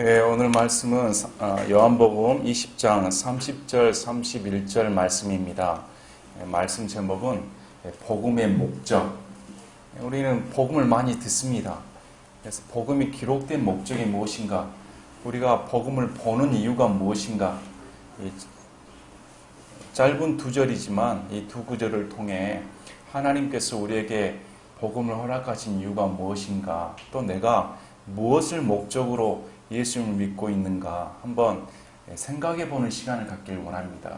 네, 오늘 말씀은 요한복음 20장 30절 31절 말씀입니다. 말씀 제목은 복음의 목적. 우리는 복음을 많이 듣습니다. 그래서 복음이 기록된 목적이 무엇인가? 우리가 복음을 보는 이유가 무엇인가? 짧은 두 절이지만 이 두 구절을 통해 하나님께서 우리에게 복음을 허락하신 이유가 무엇인가? 또 내가 무엇을 목적으로 예수님을 믿고 있는가 한번 생각해 보는 시간을 갖길 원합니다.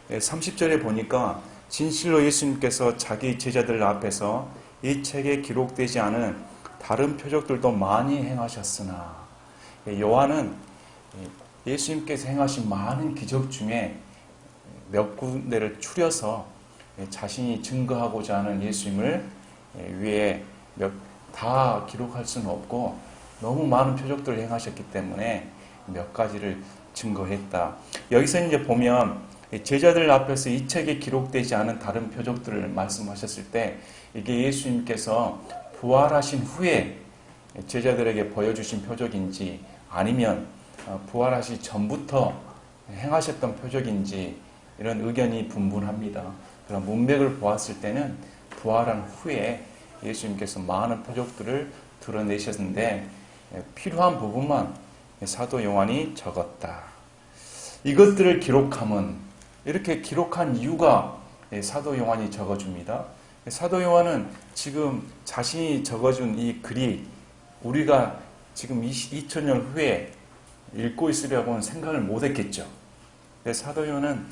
30절에 보니까 진실로 예수님께서 자기 제자들 앞에서 이 책에 기록되지 않은 다른 표적들도 많이 행하셨으나, 요한은 예수님께서 행하신 많은 기적 중에 몇 군데를 추려서 자신이 증거하고자 하는 예수님을 위해 다 기록할 수는 없고 너무 많은 표적들을 행하셨기 때문에 몇 가지를 증거했다. 여기서 이제 보면 제자들 앞에서 이 책에 기록되지 않은 다른 표적들을 말씀하셨을 때 이게 예수님께서 부활하신 후에 제자들에게 보여주신 표적인지 아니면 부활하시 전부터 행하셨던 표적인지 이런 의견이 분분합니다. 그런 문맥을 보았을 때는 부활한 후에 예수님께서 많은 표적들을 드러내셨는데 필요한 부분만 사도 요한이 적었다. 이것들을 기록함은, 이렇게 기록한 이유가 사도 요한이 적어줍니다. 사도 요한은 지금 자신이 적어준 이 글이 우리가 지금 2000년 후에 읽고 있으려고는 생각을 못했겠죠. 사도 요한은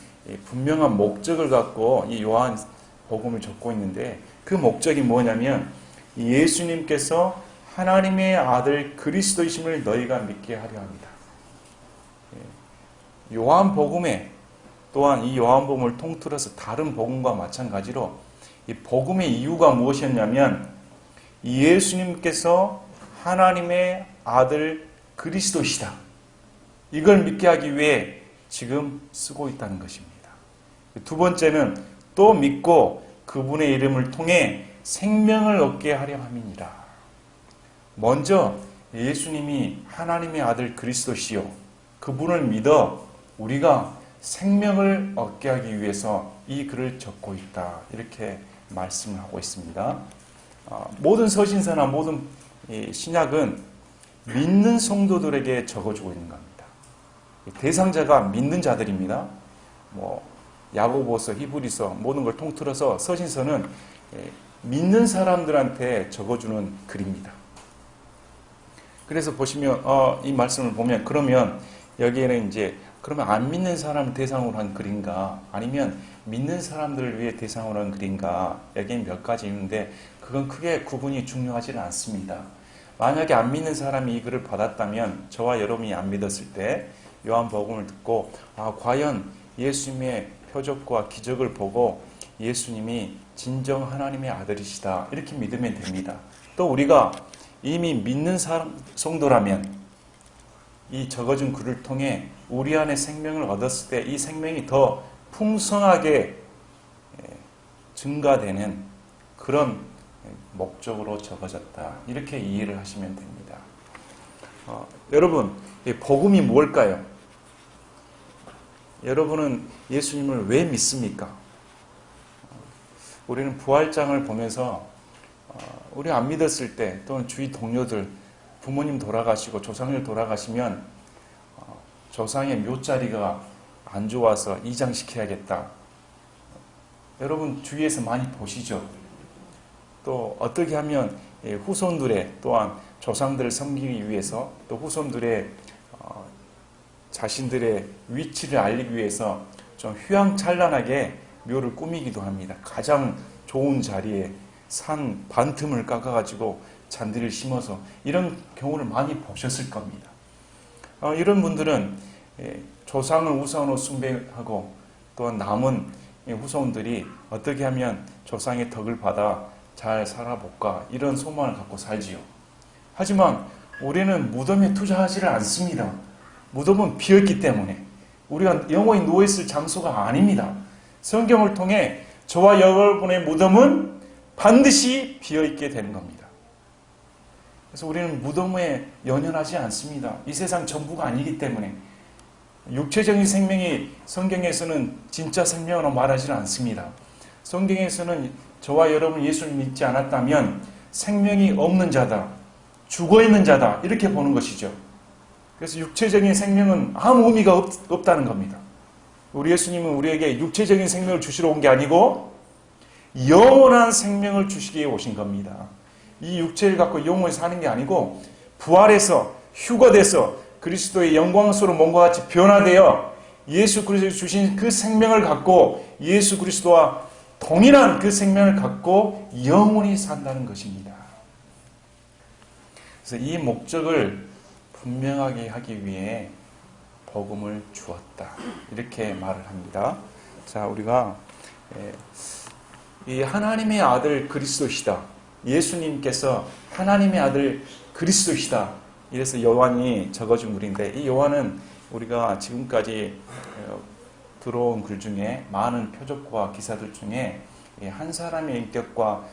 분명한 목적을 갖고 이 요한 복음을 적고 있는데 그 목적이 뭐냐면 예수님께서 하나님의 아들 그리스도이심을 너희가 믿게 하려 합니다. 요한복음에 또한 이 요한복음을 통틀어서 다른 복음과 마찬가지로 이 복음의 이유가 무엇이었냐면 예수님께서 하나님의 아들 그리스도시다. 이걸 믿게 하기 위해 지금 쓰고 있다는 것입니다. 두 번째는 또 믿고 그분의 이름을 통해 생명을 얻게 하려 함이니라. 먼저 예수님이 하나님의 아들 그리스도시요 그분을 믿어 우리가 생명을 얻게 하기 위해서 이 글을 적고 있다. 이렇게 말씀을 하고 있습니다. 모든 서신서나 모든 신약은 믿는 성도들에게 적어주고 있는 겁니다. 대상자가 믿는 자들입니다. 야고보서, 히브리서 모든 걸 통틀어서 서신서는 믿는 사람들한테 적어주는 글입니다. 그래서 보시면 이 말씀을 보면 그러면 여기에는 이제 그러면 안 믿는 사람 대상으로 한 글인가 아니면 믿는 사람들을 위해 대상으로 한 글인가 여기는 몇 가지 있는데 그건 크게 구분이 중요하지는 않습니다. 만약에 안 믿는 사람이 이 글을 받았다면 저와 여러분이 안 믿었을 때 요한복음을 듣고 과연 예수님의 표적과 기적을 보고 예수님이 진정 하나님의 아들이시다 이렇게 믿으면 됩니다. 또 우리가 이미 믿는 성도라면 이 적어준 글을 통해 우리 안에 생명을 얻었을 때 이 생명이 더 풍성하게 증가되는 그런 목적으로 적어졌다. 이렇게 이해를 하시면 됩니다. 여러분, 복음이 뭘까요? 여러분은 예수님을 왜 믿습니까? 우리는 부활장을 보면서 우리 안 믿었을 때 또는 주위 동료들 부모님 돌아가시고 조상들 돌아가시면 조상의 묘자리가 안 좋아서 이장시켜야겠다. 여러분 주위에서 많이 보시죠. 또 어떻게 하면 후손들의 또한 조상들을 섬기기 위해서 또 후손들의 자신들의 위치를 알리기 위해서 좀 휘황찬란하게 묘를 꾸미기도 합니다. 가장 좋은 자리에 산 반틈을 깎아가지고 잔디를 심어서 이런 경우를 많이 보셨을 겁니다. 이런 분들은 조상을 우선으로 숭배하고 또한 남은 후손들이 어떻게 하면 조상의 덕을 받아 잘 살아볼까 이런 소망을 갖고 살지요. 하지만 우리는 무덤에 투자하지를 않습니다. 무덤은 비었기 때문에 우리가 영원히 누워있을 장소가 아닙니다. 성경을 통해 저와 여러분의 무덤은 반드시 비어있게 되는 겁니다. 그래서 우리는 무덤에 연연하지 않습니다. 이 세상 전부가 아니기 때문에. 육체적인 생명이 성경에서는 진짜 생명으로 말하지는 않습니다. 성경에서는 저와 여러분 예수를 믿지 않았다면 생명이 없는 자다, 죽어있는 자다 이렇게 보는 것이죠. 그래서 육체적인 생명은 아무 의미가 없다는 겁니다. 우리 예수님은 우리에게 육체적인 생명을 주시러 온 게 아니고 영원한 생명을 주시기 위해 오신 겁니다. 이 육체를 갖고 영원히 사는 게 아니고 부활해서 휴거돼서 그리스도의 영광스러운 몸과 같이 변화되어 예수 그리스도가 주신 그 생명을 갖고 예수 그리스도와 동일한 그 생명을 갖고 영원히 산다는 것입니다. 그래서 이 목적을 분명하게 하기 위해 복음을 주었다. 이렇게 말을 합니다. 자, 우리가 이 하나님의 아들 그리스도시다. 예수님께서 하나님의 아들 그리스도시다. 이래서 요한이 적어준 글인데 이 요한은 우리가 지금까지 들어온 글 중에 많은 표적과 기사들 중에 한 사람의 인격과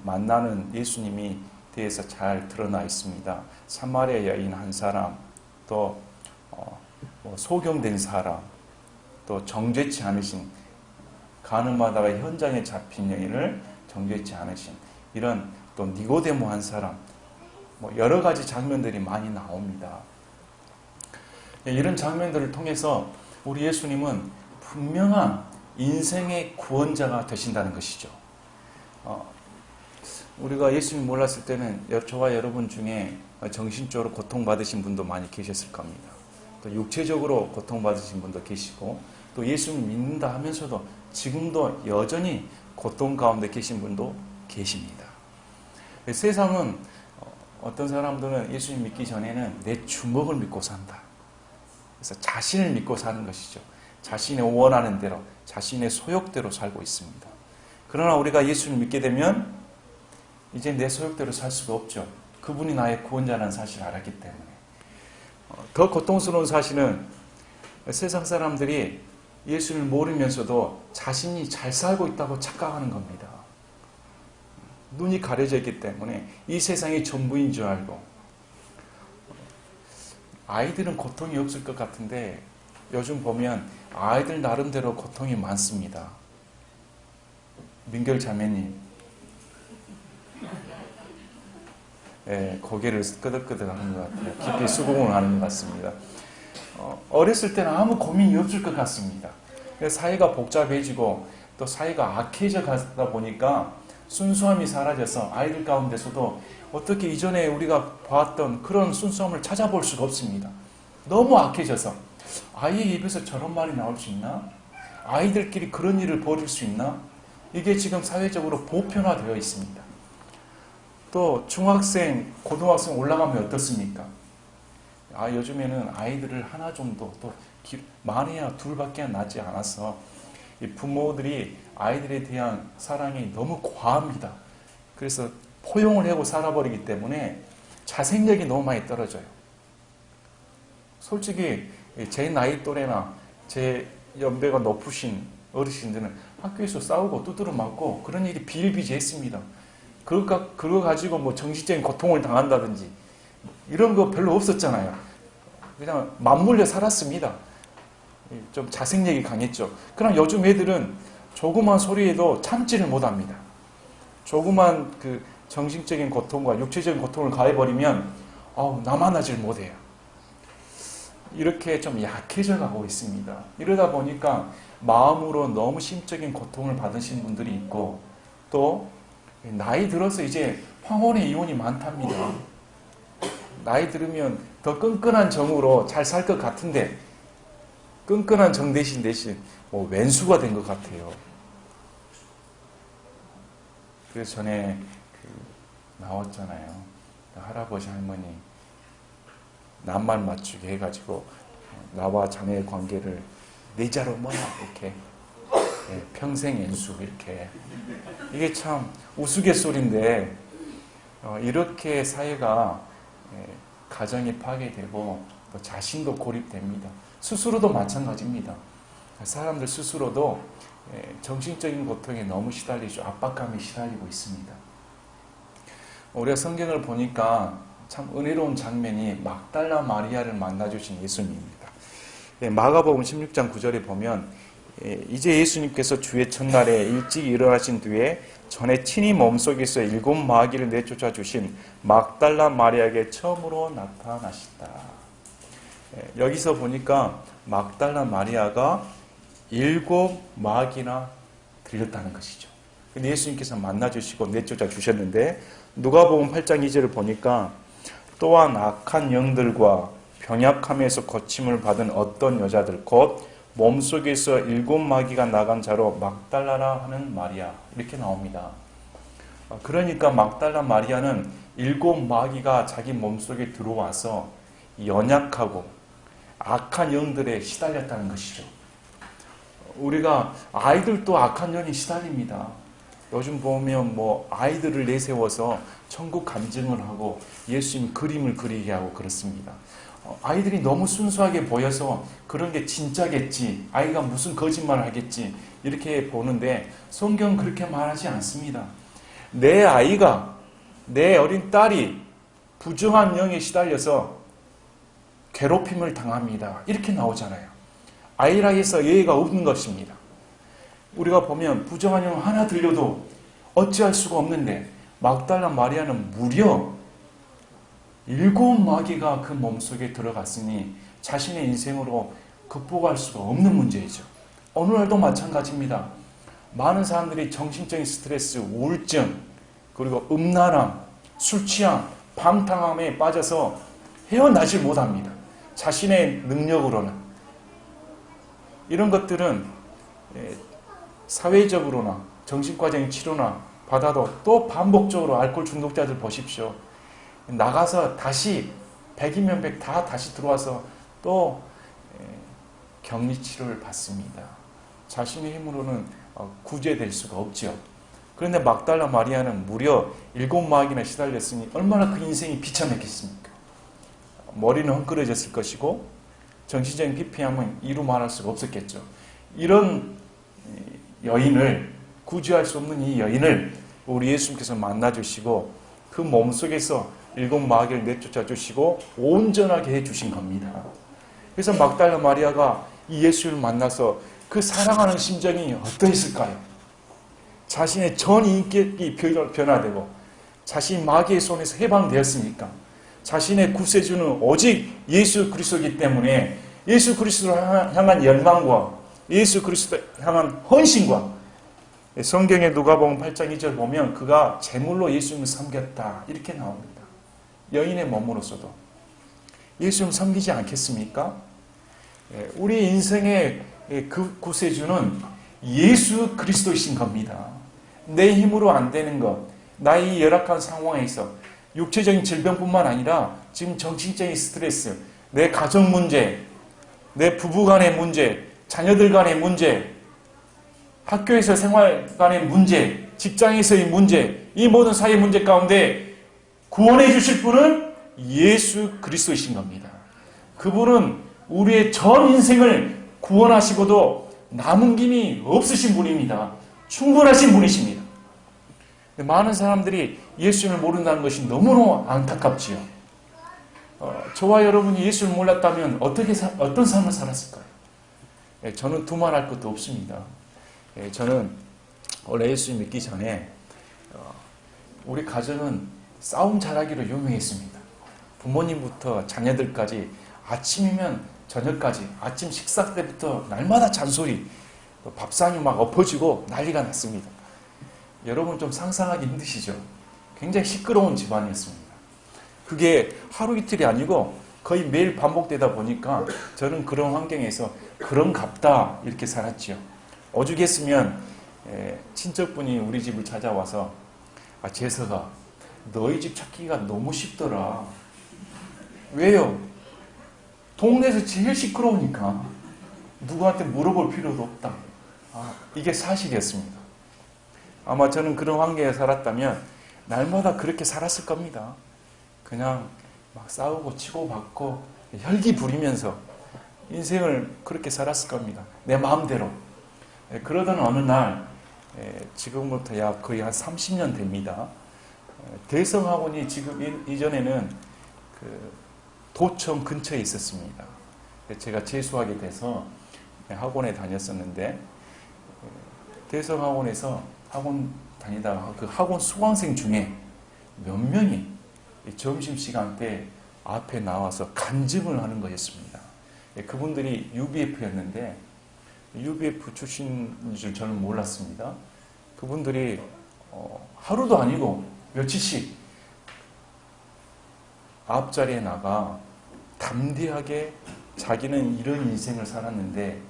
만나는 예수님이 대해서 잘 드러나 있습니다. 사마리아 여인 한 사람, 또 소경된 사람, 또 정죄치 않으신 가늠하다가 현장에 잡힌 여인을 정죄치 않으신 이런 또 니고데모 한 사람, 여러 가지 장면들이 많이 나옵니다. 이런 장면들을 통해서 우리 예수님은 분명한 인생의 구원자가 되신다는 것이죠. 우리가 예수님 몰랐을 때는 저와 여러분 중에 정신적으로 고통받으신 분도 많이 계셨을 겁니다. 또 육체적으로 고통받으신 분도 계시고 또 예수님 믿는다 하면서도 지금도 여전히 고통 가운데 계신 분도 계십니다. 세상은 어떤 사람들은 예수님 믿기 전에는 내 주먹을 믿고 산다. 그래서 자신을 믿고 사는 것이죠. 자신의 원하는 대로, 자신의 소욕대로 살고 있습니다. 그러나 우리가 예수를 믿게 되면 이제 내 소욕대로 살 수가 없죠. 그분이 나의 구원자라는 사실을 알았기 때문에. 더 고통스러운 사실은 세상 사람들이 예수를 모르면서도 자신이 잘 살고 있다고 착각하는 겁니다. 눈이 가려져 있기 때문에 이 세상이 전부인 줄 알고. 아이들은 고통이 없을 것 같은데 요즘 보면 아이들 나름대로 고통이 많습니다. 민결 자매님, 고개를 끄덕끄덕 하는 것 같아요. 깊이 수긍을 하는 것 같습니다. 어렸을 때는 아무 고민이 없을 것 같습니다. 사회가 복잡해지고 또 사회가 악해져 가다 보니까 순수함이 사라져서 아이들 가운데서도 어떻게 이전에 우리가 봤던 그런 순수함을 찾아볼 수가 없습니다. 너무 악해져서 아이의 입에서 저런 말이 나올 수 있나? 아이들끼리 그런 일을 벌일 수 있나? 이게 지금 사회적으로 보편화되어 있습니다. 또 중학생, 고등학생 올라가면 어떻습니까? 요즘에는 아이들을 하나 정도 또 많아야 둘밖에 나지 않아서 이 부모들이 아이들에 대한 사랑이 너무 과합니다. 그래서 포용을 하고 살아버리기 때문에 자생력이 너무 많이 떨어져요. 솔직히 제 나이 또래나 제 연배가 높으신 어르신들은 학교에서 싸우고 두드려 맞고 그런 일이 비일비재했습니다. 그거 가지고 정신적인 고통을 당한다든지 이런 거 별로 없었잖아요. 그냥 맞물려 살았습니다. 좀 자생력이 강했죠. 그러나 요즘 애들은 조그만 소리에도 참지를 못합니다. 조그만 그 정신적인 고통과 육체적인 고통을 가해버리면 나만 하질 못해요. 이렇게 좀 약해져 가고 있습니다. 이러다 보니까 마음으로 너무 심적인 고통을 받으신 분들이 있고 또 나이 들어서 이제 황혼의 이혼이 많답니다. 나이 들으면 더 끈끈한 정으로 잘 살 것 같은데 끈끈한 정 대신 왼수가 된 것 같아요. 그래서 전에 나왔잖아요. 할아버지 할머니 낱말 맞추게 해가지고 나와 자네의 관계를 내 자로 뭐야 이렇게 평생 연수 이렇게 이게 참 우스갯소리인데 이렇게 사회가 가정이 파괴되고 또 자신도 고립됩니다. 스스로도 마찬가지입니다. 사람들 스스로도 정신적인 고통에 너무 시달리죠. 압박감에 시달리고 있습니다. 우리가 성경을 보니까 참 은혜로운 장면이 막달라 마리아를 만나주신 예수님입니다. 마가복음 16장 9절에 보면 이제 예수님께서 주의 첫날에 일찍 일어나신 뒤에 전에 친히 몸속에서 7 마귀를 내쫓아 주신 막달라 마리아에게 처음으로 나타나시다. 여기서 보니까 막달라 마리아가 7 마귀나 들렸다는 것이죠. 근데 예수님께서 만나주시고 내쫓아 주셨는데 누가복음 8장 2절을 보니까 또한 악한 영들과 병약함에서 고침을 받은 어떤 여자들 곧 몸속에서 7 마귀가 나간 자로 막달라라 하는 마리아 이렇게 나옵니다. 그러니까 막달라 마리아는 7 마귀가 자기 몸속에 들어와서 연약하고 악한 영들에 시달렸다는 것이죠. 우리가 아이들도 악한 영에 시달립니다. 요즘 보면 아이들을 내세워서 천국 간증을 하고 예수님 그림을 그리게 하고 그렇습니다. 아이들이 너무 순수하게 보여서 그런 게 진짜겠지, 아이가 무슨 거짓말을 하겠지 이렇게 보는데 성경은 그렇게 말하지 않습니다. 내 아이가, 내 어린 딸이 부정한 영에 시달려서 괴롭힘을 당합니다. 이렇게 나오잖아요. 아이라해서 예의가 없는 것입니다. 우리가 보면 부정한 영 하나 들려도 어찌할 수가 없는데 막달라 마리아는 무려 7 마귀가 그 몸속에 들어갔으니 자신의 인생으로 극복할 수가 없는 문제이죠. 오늘날도 마찬가지입니다. 많은 사람들이 정신적인 스트레스, 우울증, 그리고 음란함, 술 취함, 방탕함에 빠져서 헤어나질 못합니다. 자신의 능력으로는. 이런 것들은 사회적으로나 정신과적인 치료나 받아도 또 반복적으로 알코올 중독자들 보십시오. 나가서 다시 100이면 100 다 다시 들어와서 또 격리 치료를 받습니다. 자신의 힘으로는 구제될 수가 없죠. 그런데 막달라 마리아는 무려 7 마귀나 시달렸으니 얼마나 그 인생이 비참했겠습니까? 머리는 헝클어졌을 것이고 정신적인 피폐함은 이루 말할 수가 없었겠죠. 이런 여인을, 구제할 수 없는 이 여인을 우리 예수님께서 만나주시고 그 몸속에서 7 마귀를 내쫓아 주시고 온전하게 해주신 겁니다. 그래서 막달라 마리아가 이 예수를 만나서 그 사랑하는 심정이 어떠했을까요? 자신의 전 인격이 변화되고 자신이 마귀의 손에서 해방되었으니까 자신의 구세주는 오직 예수 그리스도이기 때문에 예수 그리스도를 향한 열망과 예수 그리스도를 향한 헌신과 성경의 누가복음 8장 2절 보면 그가 제물로 예수님을 섬겼다 이렇게 나옵니다. 여인의 몸으로서도 예수님 섬기지 않겠습니까? 우리 인생의 그 구세주는 예수 그리스도이신 겁니다. 내 힘으로 안 되는 것, 나의 열악한 상황에서 육체적인 질병뿐만 아니라 지금 정신적인 스트레스, 내 가정 문제, 내 부부 간의 문제, 자녀들 간의 문제, 학교에서 생활 간의 문제, 직장에서의 문제, 이 모든 사회 문제 가운데 구원해 주실 분은 예수 그리스도이신 겁니다. 그분은 우리의 전 인생을 구원하시고도 남은 김이 없으신 분입니다. 충분하신 분이십니다. 많은 사람들이 예수님을 모른다는 것이 너무너무 안타깝지요. 저와 여러분이 예수를 몰랐다면 어떤 삶을 살았을까요? 저는 두말할 것도 없습니다. 저는 원래 예수 믿기 전에 우리 가정은 싸움 잘하기로 유명했습니다. 부모님부터 자녀들까지 아침이면 저녁까지 아침 식사 때부터 날마다 잔소리, 밥상이 막 엎어지고 난리가 났습니다. 여러분 좀 상상하기 힘드시죠? 굉장히 시끄러운 집안이었습니다. 그게 하루 이틀이 아니고 거의 매일 반복되다 보니까 저는 그런 환경에서 그런갑다 이렇게 살았지요. 오죽했으면 친척분이 우리 집을 찾아와서 재석아 너희 집 찾기가 너무 쉽더라. 왜요? 동네에서 제일 시끄러우니까 누구한테 물어볼 필요도 없다. 이게 사실이었습니다. 아마 저는 그런 환경에 살았다면 날마다 그렇게 살았을 겁니다. 그냥 막 싸우고 치고받고 혈기 부리면서 인생을 그렇게 살았을 겁니다. 내 마음대로. 그러던 어느 날 지금부터 약 거의 한 30년 됩니다. 대성학원이 지금 이전에는 그 도청 근처에 있었습니다. 제가 재수하게 돼서 학원에 다녔었는데, 대성학원에서 학원 다니다가 그 학원 수강생 중에 몇 명이 점심시간 때 앞에 나와서 간증을 하는 거였습니다. 그분들이 UBF였는데, UBF 출신인 줄 저는 몰랐습니다. 그분들이 하루도 아니고 며칠씩 앞자리에 나가 담대하게 자기는 이런 인생을 살았는데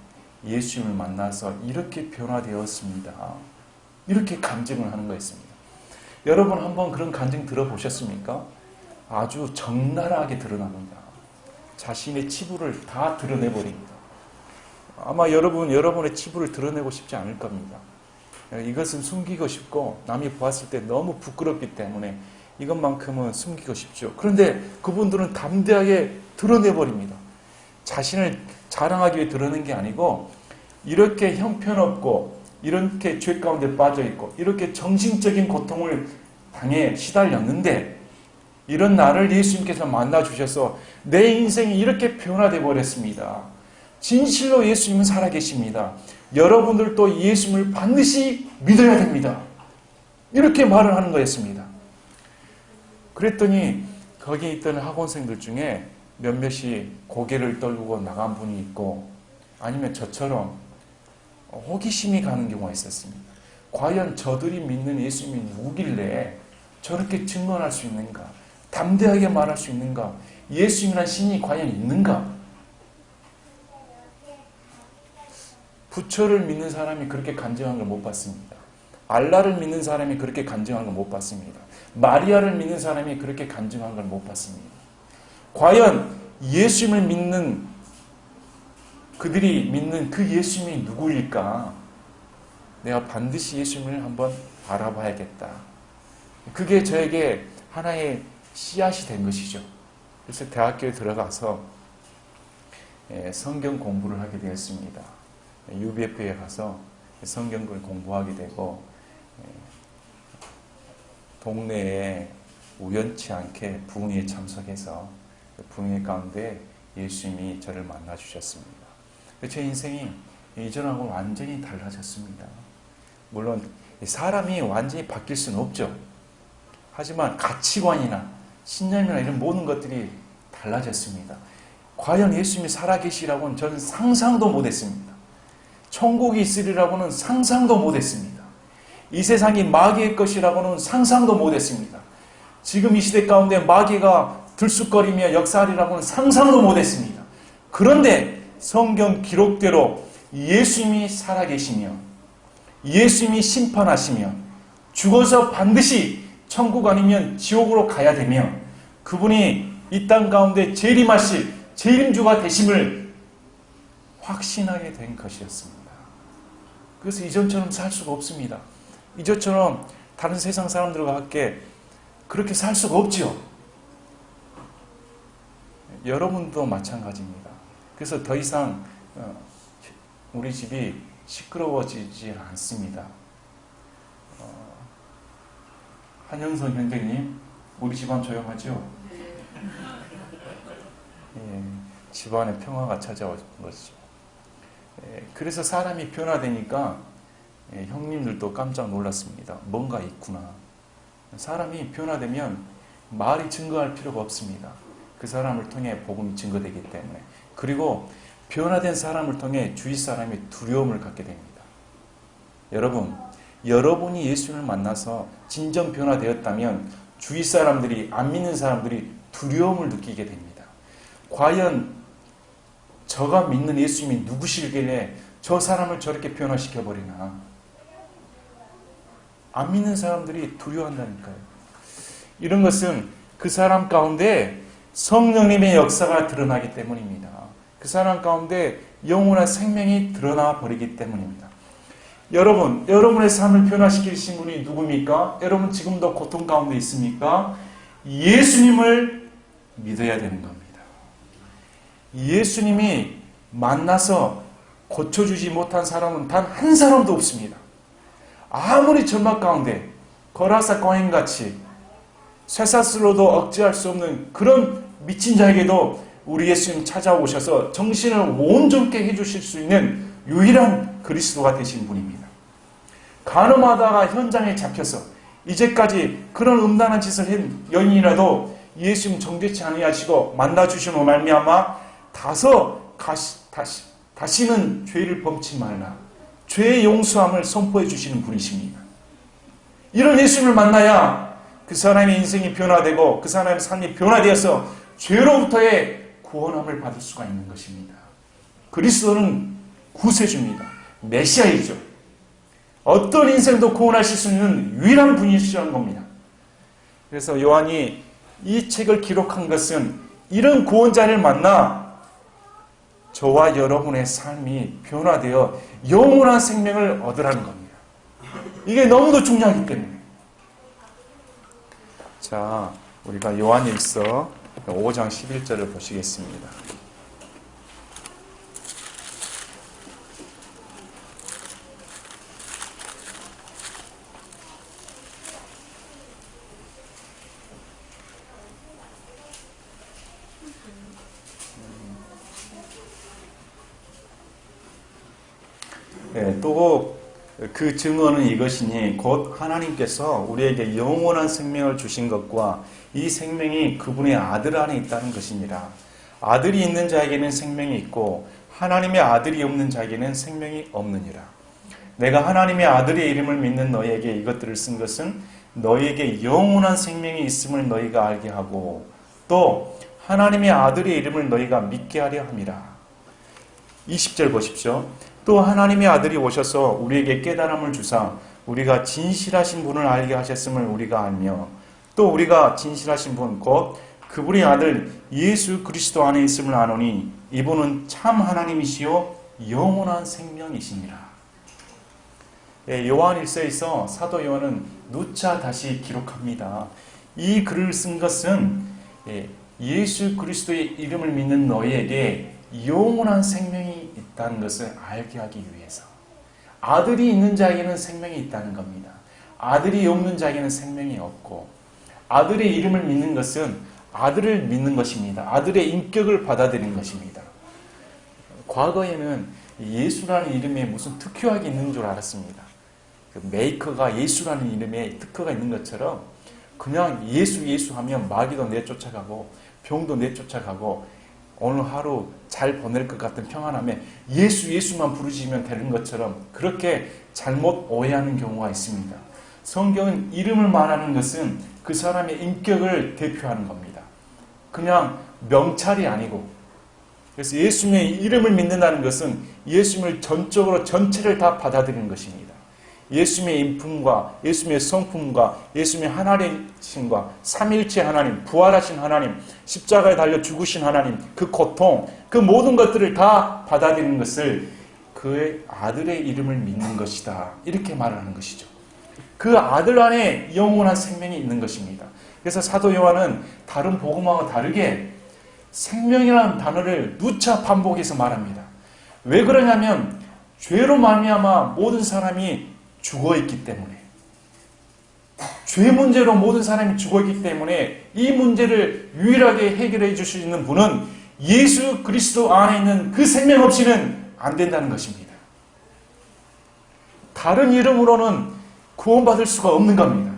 예수님을 만나서 이렇게 변화되었습니다. 이렇게 간증을 하는 거였습니다. 여러분 한번 그런 간증 들어보셨습니까? 아주 적나라하게 드러납니다. 자신의 치부를 다 드러내버립니다. 아마 여러분의 치부를 드러내고 싶지 않을 겁니다. 이것은 숨기고 싶고 남이 보았을 때 너무 부끄럽기 때문에 이것만큼은 숨기고 싶죠. 그런데 그분들은 담대하게 드러내버립니다. 자신을 자랑하기 위해 드러낸 게 아니고 이렇게 형편없고 이렇게 죄 가운데 빠져있고 이렇게 정신적인 고통을 당해 시달렸는데 이런 나를 예수님께서 만나주셔서 내 인생이 이렇게 변화되어 버렸습니다. 진실로 예수님은 살아계십니다. 여러분들도 예수님을 반드시 믿어야 됩니다. 이렇게 말을 하는 거였습니다. 그랬더니 거기 있던 학원생들 중에 몇몇이 고개를 떨구고 나간 분이 있고 아니면 저처럼 호기심이 가는 경우가 있었습니다. 과연 저들이 믿는 예수님이 누구길래 저렇게 증언할 수 있는가? 담대하게 말할 수 있는가? 예수님이란 신이 과연 있는가? 부처를 믿는 사람이 그렇게 간증한 걸 못 봤습니다. 알라를 믿는 사람이 그렇게 간증한 걸 못 봤습니다. 마리아를 믿는 사람이 그렇게 간증한 걸 못 봤습니다. 과연 예수님을 믿는 그들이 믿는 그 예수님이 누구일까? 내가 반드시 예수님을 한번 알아봐야겠다. 그게 저에게 하나의 씨앗이 된 것이죠. 그래서 대학교에 들어가서 성경 공부를 하게 되었습니다. UBF에 가서 성경을 공부하게 되고 동네에 우연치 않게 부흥회에 참석해서 부흥회 가운데 예수님이 저를 만나 주셨습니다. 제 인생이 이전하고 완전히 달라졌습니다. 물론 사람이 완전히 바뀔 수는 없죠. 하지만 가치관이나 신념이나 이런 모든 것들이 달라졌습니다. 과연 예수님이 살아계시라고는 저는 상상도 못했습니다. 천국이 있으리라고는 상상도 못했습니다. 이 세상이 마귀의 것이라고는 상상도 못했습니다. 지금 이 시대 가운데 마귀가 들쑥거리며 역사하리라고는 상상도 못했습니다. 그런데 성경 기록대로 예수님이 살아계시며 예수님이 심판하시며 죽어서 반드시 천국 아니면 지옥으로 가야 되며 그분이 이 땅 가운데 재림하실 재림주가 되심을 확신하게 된 것이었습니다. 그래서 이전처럼 살 수가 없습니다. 이전처럼 다른 세상 사람들과 함께 그렇게 살 수가 없죠. 여러분도 마찬가지입니다. 그래서 더 이상 우리 집이 시끄러워지지 않습니다. 한영선 형제님, 우리 집안 조용하죠? 예, 집안에 평화가 찾아온 것이죠. 그래서 사람이 변화되니까 형님들도 깜짝 놀랐습니다. 뭔가 있구나. 사람이 변화되면 말이 증거할 필요가 없습니다. 그 사람을 통해 복음이 증거되기 때문에. 그리고 변화된 사람을 통해 주위 사람이 두려움을 갖게 됩니다. 여러분이 예수님을 만나서 진정 변화되었다면 주위 사람들이, 안 믿는 사람들이 두려움을 느끼게 됩니다. 과연 저가 믿는 예수님이 누구시길래 저 사람을 저렇게 변화시켜버리나. 안 믿는 사람들이 두려워한다니까요. 이런 것은 그 사람 가운데 성령님의 역사가 드러나기 때문입니다. 그 사람 가운데 영원한 생명이 드러나 버리기 때문입니다. 여러분의 삶을 변화시키신 분이 누굽니까? 여러분 지금도 고통 가운데 있습니까? 예수님을 믿어야 되는 겁니다. 예수님이 만나서 고쳐주지 못한 사람은 단 한 사람도 없습니다. 아무리 절망 가운데 거라사 거인같이 쇠사슬로도 억제할 수 없는 그런 미친 자에게도 우리 예수님 찾아오셔서 정신을 온전케 해주실 수 있는 유일한 그리스도가 되신 분입니다. 간음하다가 현장에 잡혀서 이제까지 그런 음란한 짓을 한 여인이라도 예수님 정죄치 아니하시고 만나주심으로 말미암아 다시는 죄를 범치 말라, 죄의 용서함을 선포해 주시는 분이십니다. 이런 예수님을 만나야 그 사람의 인생이 변화되고 그 사람의 삶이 변화되어서 죄로부터의 구원함을 받을 수가 있는 것입니다. 그리스도는 구세주입니다. 메시아이죠. 어떤 인생도 구원하실 수 있는 유일한 분이시라는 겁니다. 그래서 요한이 이 책을 기록한 것은 이런 구원자를 만나 저와 여러분의 삶이 변화되어 영원한 생명을 얻으라는 겁니다. 이게 너무도 중요하기 때문에. 자, 우리가 요한일서 5장 11절을 보시겠습니다. 또 그 증언은 이것이니 곧 하나님께서 우리에게 영원한 생명을 주신 것과 이 생명이 그분의 아들 안에 있다는 것이니라. 아들이 있는 자에게는 생명이 있고 하나님의 아들이 없는 자에게는 생명이 없느니라. 내가 하나님의 아들의 이름을 믿는 너희에게 이것들을 쓴 것은 너희에게 영원한 생명이 있음을 너희가 알게 하고 또 하나님의 아들의 이름을 너희가 믿게 하려 함이라. 20절 보십시오. 또 하나님의 아들이 오셔서 우리에게 깨달음을 주사 우리가 진실하신 분을 알게 하셨음을 우리가 알며 또 우리가 진실하신 분 곧 그분의 아들 예수 그리스도 안에 있음을 아노니 이분은 참 하나님이시요 영원한 생명이시니라. 요한일서에서 사도 요한은 누차 다시 기록합니다. 이 글을 쓴 것은 예수 그리스도의 이름을 믿는 너희에게 영원한 생명이 있다는 것을 알게 하기 위해서. 아들이 있는 자에게는 생명이 있다는 겁니다. 아들이 없는 자에게는 생명이 없고, 아들의 이름을 믿는 것은 아들을 믿는 것입니다. 아들의 인격을 받아들이는 것입니다. 과거에는 예수라는 이름에 무슨 특효약이 있는 줄 알았습니다. 그 메이커가 예수라는 이름에 특허가 있는 것처럼 그냥 예수 하면 마귀도 내쫓아가고 병도 내쫓아가고 오늘 하루 잘 보낼 것 같은 평안함에 예수만 부르시면 되는 것처럼 그렇게 잘못 오해하는 경우가 있습니다. 성경은 이름을 말하는 것은 그 사람의 인격을 대표하는 겁니다. 그냥 명찰이 아니고, 그래서 예수님의 이름을 믿는다는 것은 예수님을 전적으로 전체를 다 받아들이는 것입니다. 예수님의 인품과 예수님의 성품과 예수님의 하나님과 삼일체 하나님, 부활하신 하나님, 십자가에 달려 죽으신 하나님, 그 고통, 그 모든 것들을 다 받아들이는 것을 그의 아들의 이름을 믿는 것이다. 이렇게 말하는 것이죠. 그 아들 안에 영원한 생명이 있는 것입니다. 그래서 사도 요한은 다른 복음하고 다르게 생명이라는 단어를 누차 반복해서 말합니다. 왜 그러냐면 죄로 말미암아 모든 사람이 죽어있기 때문에, 죄 문제로 모든 사람이 죽어있기 때문에 이 문제를 유일하게 해결해 줄 수 있는 분은 예수 그리스도 안에 있는 그 생명 없이는 안 된다는 것입니다. 다른 이름으로는 구원받을 수가 없는 겁니다.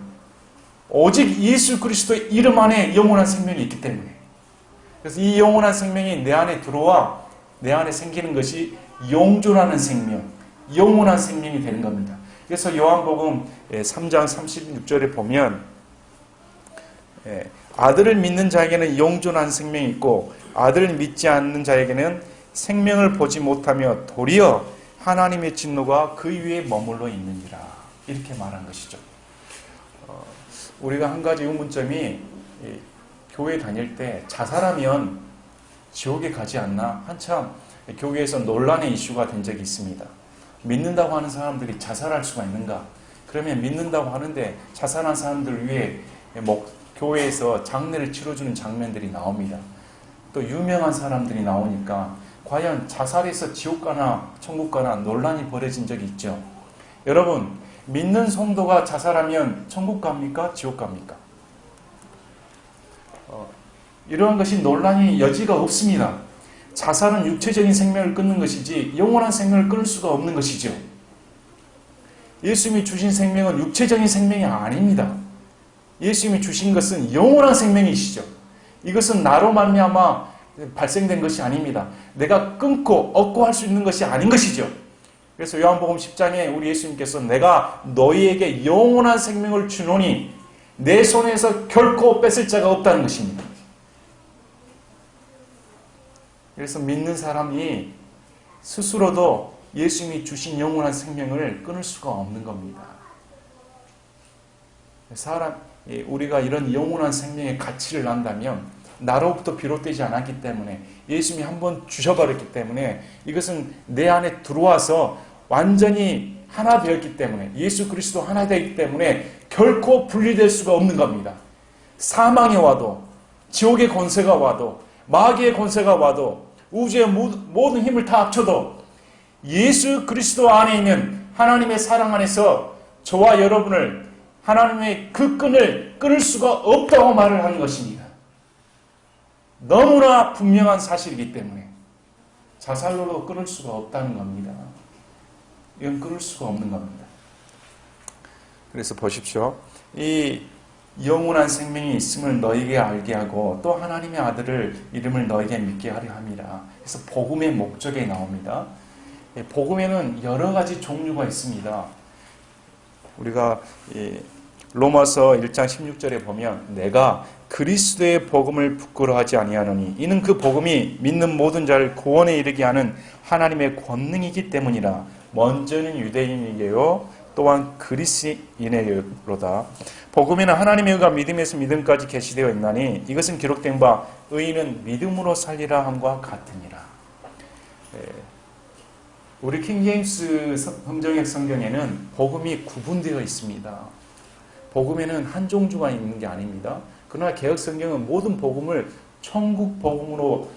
오직 예수 그리스도의 이름 안에 영원한 생명이 있기 때문에. 그래서 이 영원한 생명이 내 안에 들어와 내 안에 생기는 것이 영존하는 생명, 영원한 생명이 되는 겁니다. 그래서 요한복음 3장 36절에 보면 아들을 믿는 자에게는 영존한 생명이 있고 아들을 믿지 않는 자에게는 생명을 보지 못하며 도리어 하나님의 진노가 그 위에 머물러 있느니라. 이렇게 말한 것이죠. 우리가 한 가지 의문점이 교회 다닐 때 자살하면 지옥에 가지 않나? 한참 교회에서 논란의 이슈가 된 적이 있습니다. 믿는다고 하는 사람들이 자살할 수가 있는가? 그러면 믿는다고 하는데 자살한 사람들을 위해 교회에서 장례를 치러주는 장면들이 나옵니다. 또 유명한 사람들이 나오니까 과연 자살해서 지옥 가나 천국 가나 논란이 벌어진 적이 있죠. 여러분, 믿는 성도가 자살하면 천국 갑니까? 지옥 갑니까? 이러한 것이 논란이 여지가 없습니다. 자살은 육체적인 생명을 끊는 것이지 영원한 생명을 끊을 수가 없는 것이죠. 예수님이 주신 생명은 육체적인 생명이 아닙니다. 예수님이 주신 것은 영원한 생명이시죠. 이것은 나로 말미암아 발생된 것이 아닙니다. 내가 끊고 얻고 할 수 있는 것이 아닌 것이죠. 그래서 요한복음 10장에 우리 예수님께서 내가 너희에게 영원한 생명을 주노니 내 손에서 결코 뺏을 자가 없다는 것입니다. 그래서 믿는 사람이 스스로도 예수님이 주신 영원한 생명을 끊을 수가 없는 겁니다. 우리가 이런 영원한 생명의 가치를 안다면 나로부터 비롯되지 않았기 때문에 예수님이 한번 주셔버렸기 때문에 이것은 내 안에 들어와서 완전히 하나 되었기 때문에 예수 그리스도 하나 되기 때문에 결코 분리될 수가 없는 겁니다. 사망이 와도 지옥의 권세가 와도 마귀의 권세가 와도 우주의 모든 힘을 다 합쳐도 예수 그리스도 안에 있는 하나님의 사랑 안에서 저와 여러분을 하나님의 그 끈을 끊을 수가 없다고 말을 하는 것입니다. 너무나 분명한 사실이기 때문에 자살로도 끊을 수가 없다는 겁니다. 이건 끊을 수가 없는 겁니다. 그래서 보십시오. 이 영원한 생명이 있음을 너에게 알게 하고 또 하나님의 아들을 이름을 너에게 믿게 하려 함이라. 그래서 복음의 목적에 나옵니다. 복음에는 여러 가지 종류가 있습니다. 우리가 로마서 1장 16절에 보면 내가 그리스도의 복음을 부끄러워하지 아니하노니 이는 그 복음이 믿는 모든 자를 구원에 이르게 하는 하나님의 권능이기 때문이라. 먼저는 유대인에게요 또한 그리스인에게로다. 복음에는 하나님의 의가 믿음에서 믿음까지 계시되어 있나니 이것은 기록된 바 의인은 믿음으로 살리라 함과 같으니라. 우리 킹제임스 성경의 성경에는 복음이 구분되어 있습니다. 복음에는 한 종류가 있는 게 아닙니다. 그러나 개혁 성경은 모든 복음을 천국 복음으로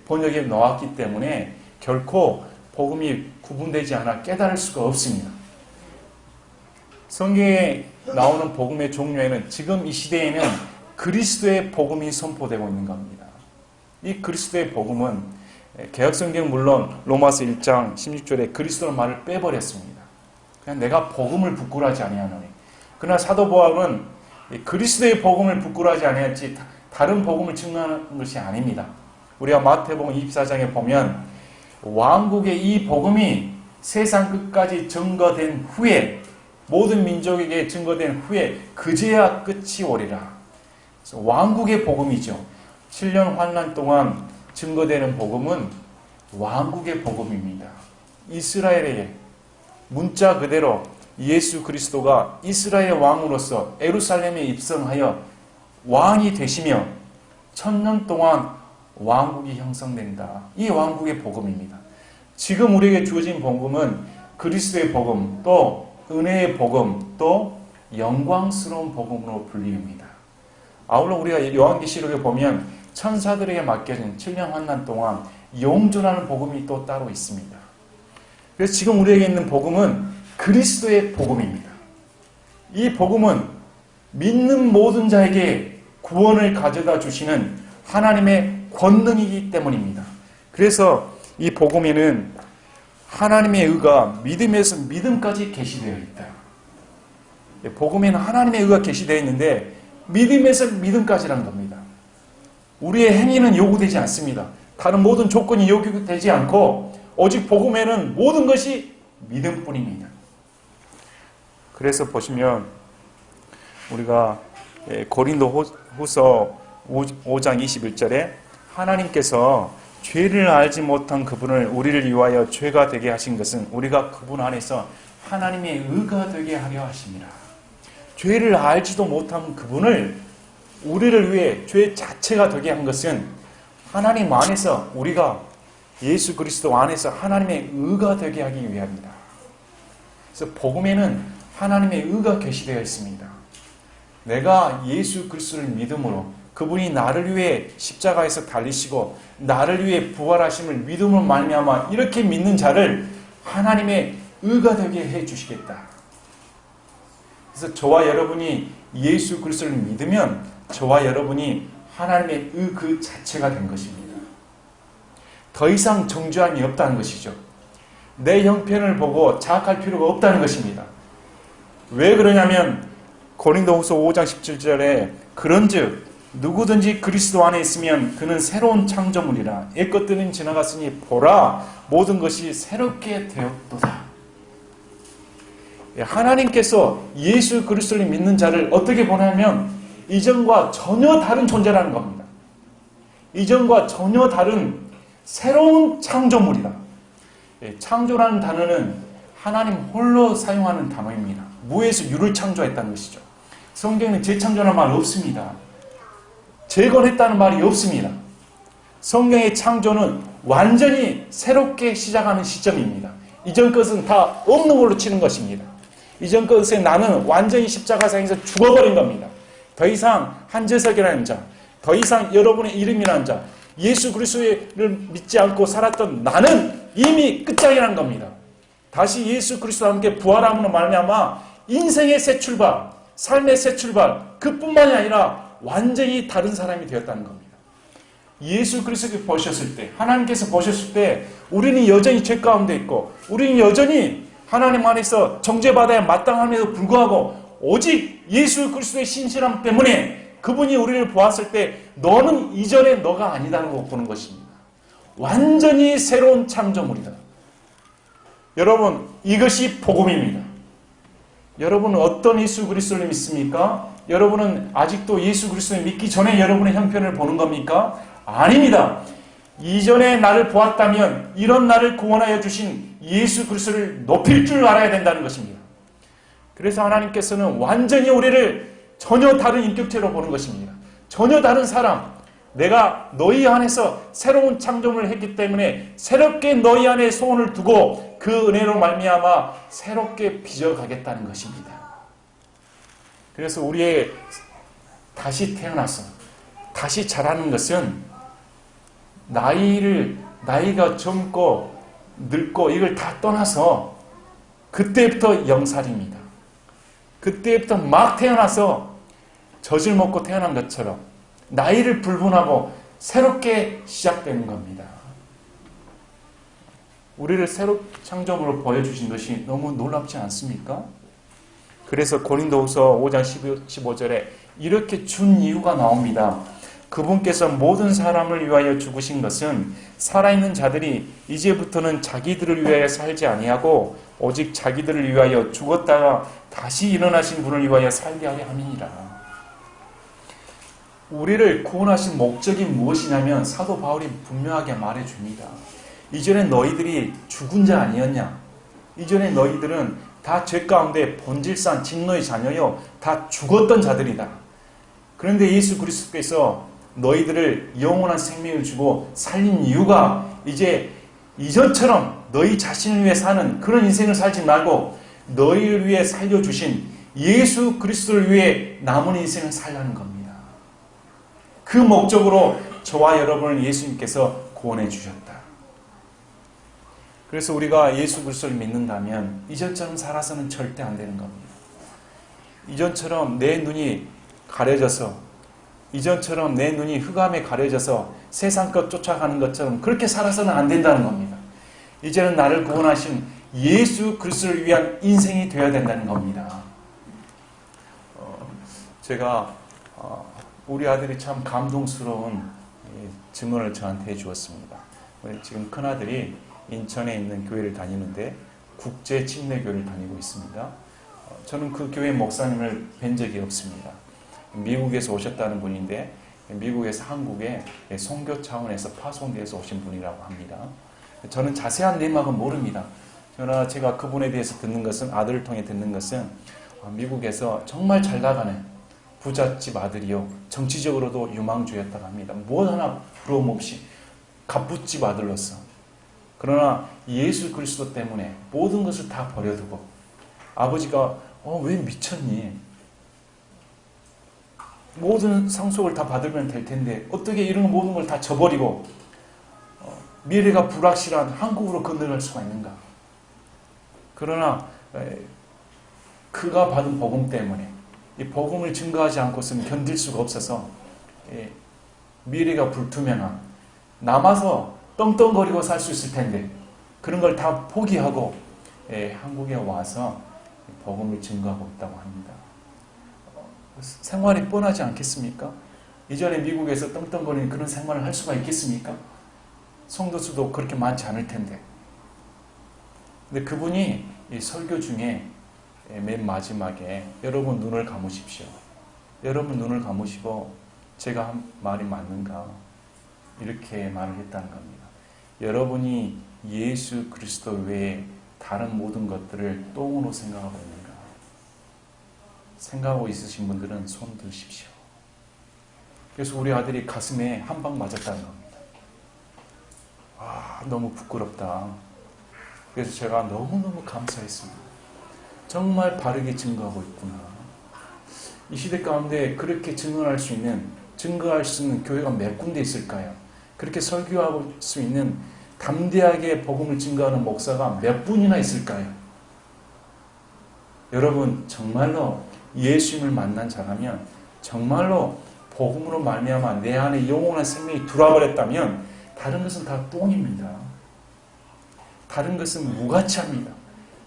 번역해 놓았기 때문에 결코 복음이 구분되지 않아 깨달을 수가 없습니다. 성경에 나오는 복음의 종류에는 지금 이 시대에는 그리스도의 복음이 선포되고 있는 겁니다. 이 그리스도의 복음은 개혁성경 물론 로마서 1장 16절에 그리스도의 말을 빼버렸습니다. 그냥 내가 복음을 부끄러워하지 아니하노니. 그러나 사도 바울은 그리스도의 복음을 부끄러워하지 아니했지 다른 복음을 증거하는 것이 아닙니다. 우리가 마태복음 24장에 보면 왕국의 이 복음이 세상 끝까지 증거된 후에 모든 민족에게 증거된 후에 그제야 끝이 오리라. 왕국의 복음이죠. 7년 환난 동안 증거되는 복음은 왕국의 복음입니다. 이스라엘에게 문자 그대로 예수 그리스도가 이스라엘 왕으로서 예루살렘에 입성하여 왕이 되시며 1000년 동안 왕국이 형성된다. 이 왕국의 복음입니다. 지금 우리에게 주어진 복음은 그리스도의 복음, 또 은혜의 복음, 또 영광스러운 복음으로 불립니다. 아울러 우리가 요한계시록에 보면 천사들에게 맡겨진 7년 환난 동안 영존하는 복음이 또 따로 있습니다. 그래서 지금 우리에게 있는 복음은 그리스도의 복음입니다. 이 복음은 믿는 모든 자에게 구원을 가져다 주시는 하나님의 권능이기 때문입니다. 그래서 이 복음에는 하나님의 의가 믿음에서 믿음까지 계시되어 있다. 복음에는 하나님의 의가 계시되어 있는데 믿음에서 믿음까지라는 겁니다. 우리의 행위는 요구되지 않습니다. 다른 모든 조건이 요구되지 않고 오직 복음에는 모든 것이 믿음뿐입니다. 그래서 보시면 우리가 고린도 후서 5장 21절에 하나님께서 죄를 알지 못한 그분을 우리를 위하여 죄가 되게 하신 것은 우리가 그분 안에서 하나님의 의가 되게 하려 하심이라. 죄를 알지도 못한 그분을 우리를 위해 죄 자체가 되게 한 것은 하나님 안에서 우리가 예수 그리스도 안에서 하나님의 의가 되게 하기 위함이다. 그래서 복음에는 하나님의 의가 계시되어 있습니다. 내가 예수 그리스도를 믿음으로 그분이 나를 위해 십자가에서 달리시고 나를 위해 부활하심을 믿음으로 말미암아 이렇게 믿는 자를 하나님의 의가 되게 해 주시겠다. 그래서 저와 여러분이 예수 그리스도를 믿으면 저와 여러분이 하나님의 그 자체가 된 것입니다. 더 이상 정죄함이 없다는 것이죠. 내 형편을 보고 자학할 필요가 없다는 것입니다. 왜 그러냐면 고린도후서 5장 17절에 그런즉 누구든지 그리스도 안에 있으면 그는 새로운 창조물이라 옛것들은 지나갔으니 보라 모든 것이 새롭게 되었도다. 하나님께서 예수 그리스도를 믿는 자를 어떻게 보냐면 이전과 전혀 다른 존재라는 겁니다. 이전과 전혀 다른 새로운 창조물이다. 창조라는 단어는 하나님 홀로 사용하는 단어입니다. 무에서 유를 창조했다는 것이죠. 성경에는 재창조라는 말 없습니다. 재건했다는 말이 없습니다. 성경의 창조는 완전히 새롭게 시작하는 시점입니다. 이전 것은 다 없는 걸로 치는 것입니다. 이전 것에 나는 완전히 십자가상에서 죽어버린 겁니다. 더 이상 한재석이라는 자, 더 이상 여러분의 이름이라는 자, 예수 그리스도를 믿지 않고 살았던 나는 이미 끝장이라는 겁니다. 다시 예수 그리스도와 함께 부활함으로 말미암아 인생의 새 출발, 삶의 새 출발, 그뿐만이 아니라 완전히 다른 사람이 되었다는 겁니다. 예수 그리스도를 보셨을 때, 하나님께서 보셨을 때 우리는 여전히 죄 가운데 있고 우리는 여전히 하나님 안에서 정죄받아야 마땅함에도 불구하고 오직 예수 그리스도의 신실함 때문에 그분이 우리를 보았을 때 너는 이전의 너가 아니다는 걸 보는 것입니다. 완전히 새로운 창조물이다. 여러분, 이것이 복음입니다. 여러분은 어떤 예수 그리스도를 믿습니까? 여러분은 아직도 예수 그리스도를 믿기 전에 여러분의 형편을 보는 겁니까? 아닙니다. 이전에 나를 보았다면 이런 나를 구원하여 주신 예수 그리스도를 높일 줄 알아야 된다는 것입니다. 그래서 하나님께서는 완전히 우리를 전혀 다른 인격체로 보는 것입니다. 전혀 다른 사람, 내가 너희 안에서 새로운 창조물을 했기 때문에 새롭게 너희 안에 소원을 두고 그 은혜로 말미암아 새롭게 빚어가겠다는 것입니다. 그래서 우리의 다시 태어나서 다시 자라는 것은 나이가 젊고 늙고 이걸 다 떠나서 그때부터 영살입니다. 그때부터 막 태어나서 젖을 먹고 태어난 것처럼 나이를 불문하고 새롭게 시작되는 겁니다. 우리를 새로 창조물로 보여주신 것이 너무 놀랍지 않습니까? 그래서 고린도후서 5장 15절에 이렇게 준 이유가 나옵니다. 그분께서 모든 사람을 위하여 죽으신 것은 살아있는 자들이 이제부터는 자기들을 위하여 살지 아니하고 오직 자기들을 위하여 죽었다가 다시 일어나신 분을 위하여 살게 하려 함이니라. 우리를 구원하신 목적이 무엇이냐면 사도 바울이 분명하게 말해줍니다. 이전에 너희들이 죽은 자 아니었냐? 이전에 너희들은 다 죄 가운데 본질상 진노의 자녀요 다 죽었던 자들이다. 그런데 예수 그리스도께서 너희들을 영원한 생명을 주고 살린 이유가 이제 이전처럼 너희 자신을 위해 사는 그런 인생을 살지 말고 너희를 위해 살려주신 예수 그리스도를 위해 남은 인생을 살라는 겁니다. 그 목적으로 저와 여러분을 예수님께서 구원해 주셨다. 그래서 우리가 예수 그리스도를 믿는다면 이전처럼 살아서는 절대 안 되는 겁니다. 이전처럼 내 눈이 가려져서 이전처럼 내 눈이 흑암에 가려져서 세상 것 쫓아가는 것처럼 그렇게 살아서는 안 된다는 겁니다. 이제는 나를 구원하신 예수 그리스도를 위한 인생이 되어야 된다는 겁니다. 제가 우리 아들이 참 감동스러운 증언을 저한테 해주었습니다. 지금 큰아들이 인천에 있는 교회를 다니는데 국제 침례교회를 다니고 있습니다. 저는 그 교회 목사님을 뵌 적이 없습니다. 미국에서 오셨다는 분인데 미국에서 한국에 선교 차원에서 파송돼서 오신 분이라고 합니다. 저는 자세한 내막은 모릅니다. 그러나 제가 그분에 대해서 듣는 것은 아들을 통해 듣는 것은 미국에서 정말 잘 나가는 부잣집 아들이요 정치적으로도 유망주였다고 합니다. 무엇 하나 부러움 없이 갑부집 아들로서 그러나 예수 그리스도 때문에 모든 것을 다 버려두고 아버지가 왜 미쳤니? 모든 상속을 다 받으면 될 텐데 어떻게 이런 모든 걸 다 저버리고 미래가 불확실한 한국으로 건너갈 수가 있는가? 그러나 그가 받은 복음 때문에 이 복음을 증거하지 않고서는 견딜 수가 없어서 미래가 불투명한, 남아서 떵떵거리고 살 수 있을 텐데 그런 걸 다 포기하고 한국에 와서 복음을 증거하고 있다고 합니다. 생활이 뻔하지 않겠습니까? 이전에 미국에서 떵떵거리는 그런 생활을 할 수가 있겠습니까? 성도 수도 그렇게 많지 않을 텐데. 근데 그분이 이 설교 중에 맨 마지막에 여러분 눈을 감으십시오. 여러분 눈을 감으시고 제가 한 말이 맞는가? 이렇게 말을 했다는 겁니다. 여러분이 예수 그리스도 외에 다른 모든 것들을 똥으로 생각하고 있는가? 생각하고 있으신 분들은 손 드십시오. 그래서 우리 아들이 가슴에 한 방 맞았다는 겁니다. 아, 너무 부끄럽다. 그래서 제가 너무너무 감사했습니다. 정말 바르게 증거하고 있구나. 이 시대 가운데 그렇게 증거할 수 있는 교회가 몇 군데 있을까요? 그렇게 설교할 수 있는 담대하게 복음을 증거하는 목사가 몇 분이나 있을까요? 여러분 정말로 예수님을 만난 자라면, 정말로 복음으로 말미암아 내 안에 영원한 생명이 들어와버렸다면 다른 것은 다 똥입니다. 다른 것은 무가치합니다.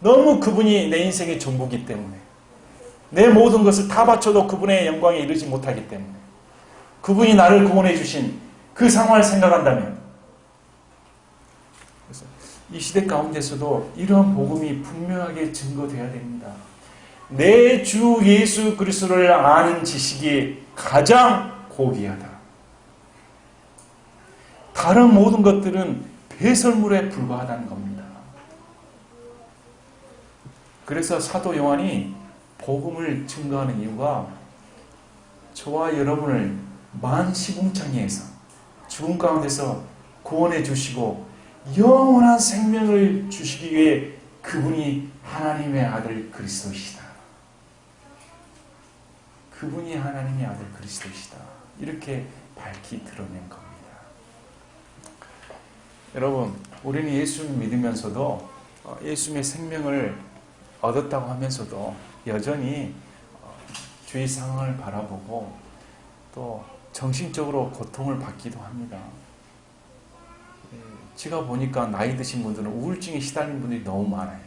너무 그분이 내 인생의 전부이기 때문에, 내 모든 것을 다 바쳐도 그분의 영광에 이르지 못하기 때문에, 그분이 나를 구원해 주신 그 상황을 생각한다면, 그래서 이 시대 가운데서도 이러한 복음이 분명하게 증거되어야 됩니다. 내 주 예수 그리스도를 아는 지식이 가장 고귀하다. 다른 모든 것들은 배설물에 불과하다는 겁니다. 그래서 사도 요한이 복음을 증거하는 이유가 저와 여러분을 만시궁창에서 죽음 가운데서 구원해 주시고 영원한 생명을 주시기 위해 그분이 하나님의 아들 그리스도시다. 그분이 하나님의 아들 그리스도시다. 이렇게 밝히 드러낸 겁니다. 여러분, 우리는 예수를 믿으면서도 예수님의 생명을 얻었다고 하면서도 여전히 주위 상황을 바라보고 또 정신적으로 고통을 받기도 합니다. 제가 보니까 나이 드신 분들은 우울증에 시달린 분들이 너무 많아요.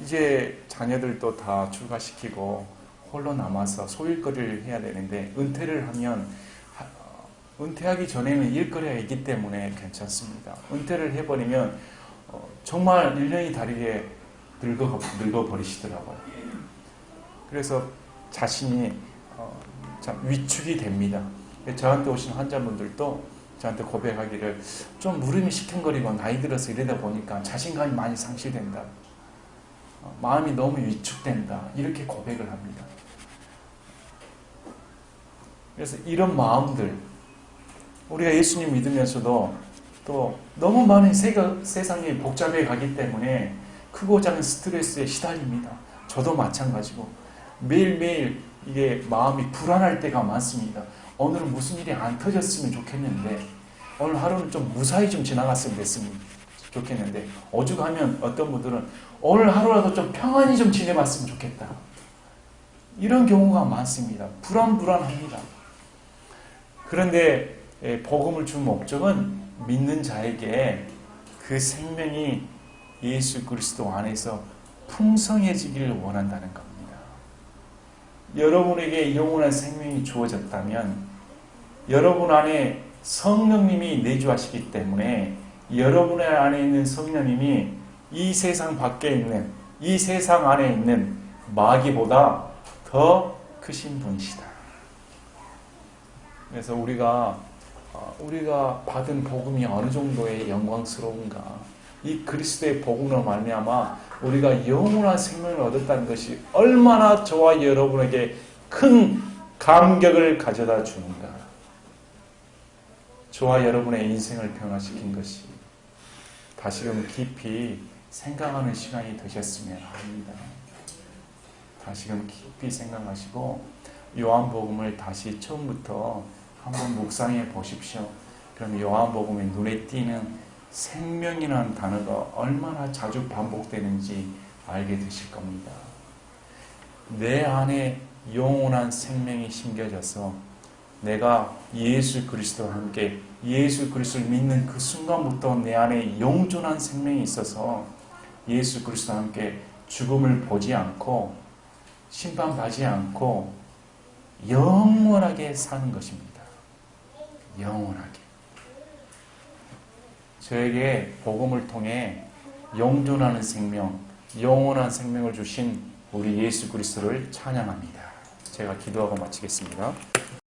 이제 자녀들도 다 출가시키고 홀로 남아서 소일거리를 해야 되는데, 은퇴를 하면 은퇴하기 전에는 일거리가 있기 때문에 괜찮습니다. 은퇴를 해버리면 정말 1년이 다르게 늙어버리시더라고요. 그래서 자신이 참 위축이 됩니다. 저한테 오신 환자분들도 저한테 고백하기를, 좀 무릎이 시큰거리고 나이 들어서 이러다 보니까 자신감이 많이 상실된다. 마음이 너무 위축된다. 이렇게 고백을 합니다. 그래서 이런 마음들, 우리가 예수님 믿으면서도 또 너무 많은 세상이 복잡해 가기 때문에 크고 작은 스트레스에 시달립니다. 저도 마찬가지고 매일매일 이게 마음이 불안할 때가 많습니다. 오늘은 무슨 일이 안 터졌으면 좋겠는데, 오늘 하루는 좀 무사히 좀 지나갔으면 됐으면 좋겠는데, 오죽하면 어떤 분들은 오늘 하루라도 좀 평안히 좀 지내봤으면 좋겠다. 이런 경우가 많습니다. 불안합니다. 그런데 복음을 준 목적은 믿는 자에게 그 생명이 예수 그리스도 안에서 풍성해지기를 원한다는 겁니다. 여러분에게 영원한 생명이 주어졌다면 여러분 안에 성령님이 내주하시기 때문에 여러분 안에 있는 성령님이 이 세상 밖에 있는, 이 세상 안에 있는 마귀보다 더 크신 분이시다. 그래서 우리가 받은 복음이 어느 정도의 영광스러운가, 이 그리스도의 복음으로 말미암아 우리가 영원한 생명을 얻었다는 것이 얼마나 저와 여러분에게 큰 감격을 가져다 주는가. 저와 여러분의 인생을 변화시킨 것이 다시금 깊이 생각하는 시간이 되셨으면 합니다. 다시금 깊이 생각하시고 요한복음을 다시 처음부터 한번 묵상해 보십시오. 그럼 요한복음의 눈에 띄는 생명이라는 단어가 얼마나 자주 반복되는지 알게 되실 겁니다. 내 안에 영원한 생명이 심겨져서 내가 예수 그리스도와 함께 예수 그리스도를 믿는 그 순간부터 내 안에 영존한 생명이 있어서 예수 그리스도와 함께 죽음을 보지 않고 심판받지 않고 영원하게 사는 것입니다. 영원하게. 저에게 복음을 통해 영존하는 생명, 영원한 생명을 주신 우리 예수 그리스도를 찬양합니다. 제가 기도하고 마치겠습니다.